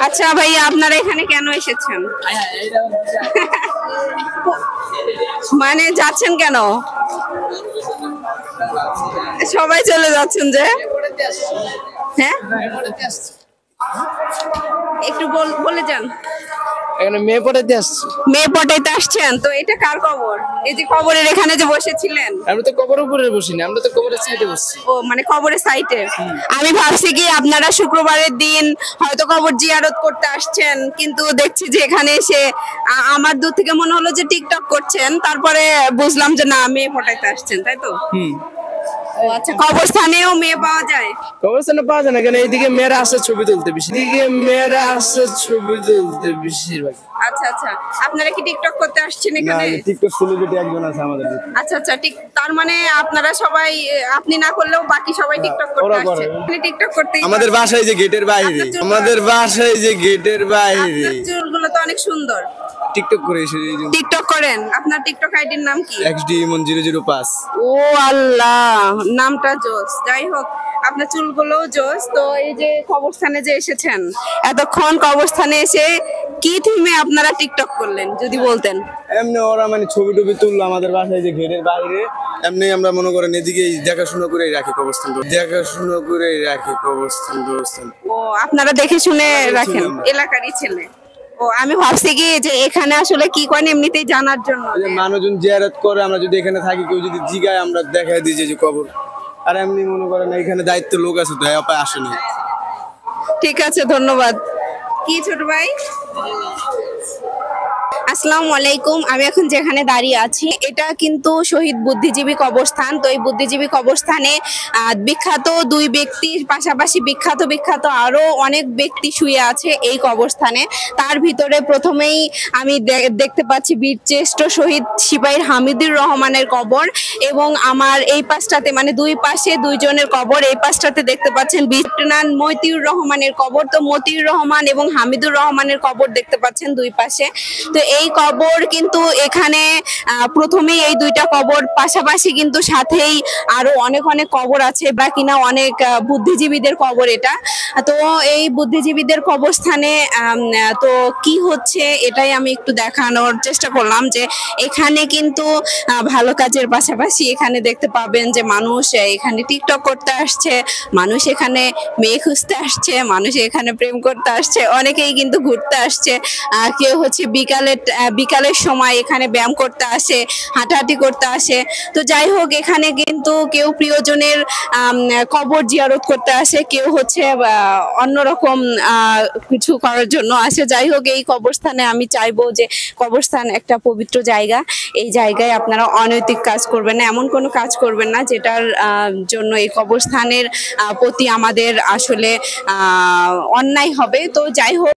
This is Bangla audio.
আচ্ছা ভাইয়া, আপনারা এখানে কেন এসেছেন? মানে যাচ্ছেন কেন? সবাই চলে যাচ্ছেন যে? হ্যাঁ, একটু বলে যান। এখানে মেয়ে পড়াতে আসছি। মেয়ে পটাইতে আসছেন? তো এটা কার কবর? এই যে কবরের এখানে যে বসেছিলেন। আমরা তো কবরের উপরে বসিনি, আমরা তো কবরের সাইডে বসছি। ও মানে কবরের সাইটে। আমি ভাবছি কি আপনারা শুক্রবারের দিন হয়তো কবর জিয়ারত করতে আসছেন, কিন্তু দেখছি যে এখানে এসে আমার দূর থেকে মনে হলো যে টিকটক করছেন, তারপরে বুঝলাম যে না, মেয়ে পটাইতে আসছেন, তাই তো? ও আচ্ছা, কবরস্থানেও মেয়ে পাওয়া যায়? কবরস্থানে পাওয়া যায় না, কেন এইদিকে মেয়েরা আসে ছবি তুলতে বেশি, এদিকে মেয়েরা আসে ছবি তুলতে বেশিরভাগ। আচ্ছা আচ্ছা, আপনারা কি টিকটক করতে আসছেন এখানে? টিকটক সেলিব্রিটি একজন আছে আমাদের। আচ্ছা আচ্ছা, তার মানে আপনারা সবাই, আপনি না করলেও বাকি সবাই টিকটক করতে আসছে। আপনি টিকটক করতে আমাদের বাসায় যে গেটের বাইরে, আমাদের বাসায় যে গেটের বাইরে। চুলগুলো তো অনেক সুন্দর। টিকটক করে এসে টিকটক করেন? আপনার টিকটক আইডির নাম কি? XD Imon 005। ও আল্লাহ, নামটা জোস। যাই হোক, আপনার চুলগুলোও জোস। তো এই যে কবরস্থানে যে এসেছেন, এতক্ষণ কবরস্থানে এসে কি থিমে আপনারা টিকটক করলেন যদি বলতেন? এমনি ওরা মানে ছবি টবি তুললো আমাদের বাসায় যে গেটের বাইরে। এমনি আমরা মনে করেন এদিকে দেখাশোনা করেই রাখি কবরস্থান, দেখাশোনা করেই রাখি কবরস্থান। ও, আপনারা দেখে শুনে রাখেন, এলাকারই ছেলে। ও, আমি ভাবছি কি যে এখানে আসলে কি করেন এমনিতেই জানার জন্য। মানুষজন জিয়ারত করে, আমরা যদি এখানে থাকি কেউ যদি জিগায় আমরা দেখাই দিই যে কবর। আর এমনি মনে করেন এখানে দায়িত্ব লোক আছে তো আসেনি। ঠিক আছে, ধন্যবাদ। কি ছোট ভাই? আসসালামু আলাইকুম। আমি এখন যেখানে দাঁড়িয়ে আছি এটা কিন্তু শহীদ বুদ্ধিজীবী কবরস্থান। তো এই বুদ্ধিজীবী কবরস্থানে বিখ্যাত দুই ব্যক্তির পাশাপাশি বিখ্যাত আরো অনেক ব্যক্তি শুয়ে আছে এই কবরস্থানে। তার ভিতরে প্রথমেই আমি দেখতে পাচ্ছি বীরশ্রেষ্ঠ শহীদ সিপাহী হামিদুর রহমানের কবর, এবং আমার এই পাশটাতে মানে দুই পাশে দুইজনের কবর। এই পাশটাতে দেখতে পাচ্ছেন লেফটেন্যান্ট মতিউর রহমানের কবর। তো মতিউর রহমান এবং হামিদুর রহমানের কবর দেখতে পাচ্ছেন দুই পাশে। তো এই কবর কিন্তু এখানে প্রথমেই এই দুইটা কবর, পাশাপাশি কিন্তু সাথেই আরো অনেক কবর আছে বা কিনা অনেক বুদ্ধিজীবীদের কবর এটা। তো এই বুদ্ধিজীবীদের কবরস্থানে তো কি হচ্ছে এটাই আমি একটু দেখানোর চেষ্টা করলাম, যে এখানে কিন্তু ভালো কাজের পাশাপাশি এখানে দেখতে পাবেন যে মানুষ এখানে টিকটক করতে আসছে, মানুষ এখানে মেয়ে খুঁজতে আসছে, মানুষ এখানে প্রেম করতে আসছে, অনেকেই কিন্তু ঘুরতে আসছে। কেউ হচ্ছে বিকালের সময় এখানে ব্যায়াম করতে আসে, হাঁটাহাঁটি করতে আসে। তো যাই হোক, এখানে কিন্তু কেউ প্রিয়জনের কবর জিয়ারত করতে আসে, কেউ হচ্ছে অন্যরকম কিছু করার জন্য আসে। যাই হোক, এই কবরস্থানে আমি চাইবো যে কবরস্থান একটা পবিত্র জায়গা। এই জায়গায় আপনারা অনৈতিক কাজ করবেন না, এমন কোনো কাজ করবেন না যেটার জন্য এই কবরস্থানের প্রতি আমাদের আসলে অন্যায় হবে। তো যাই হোক।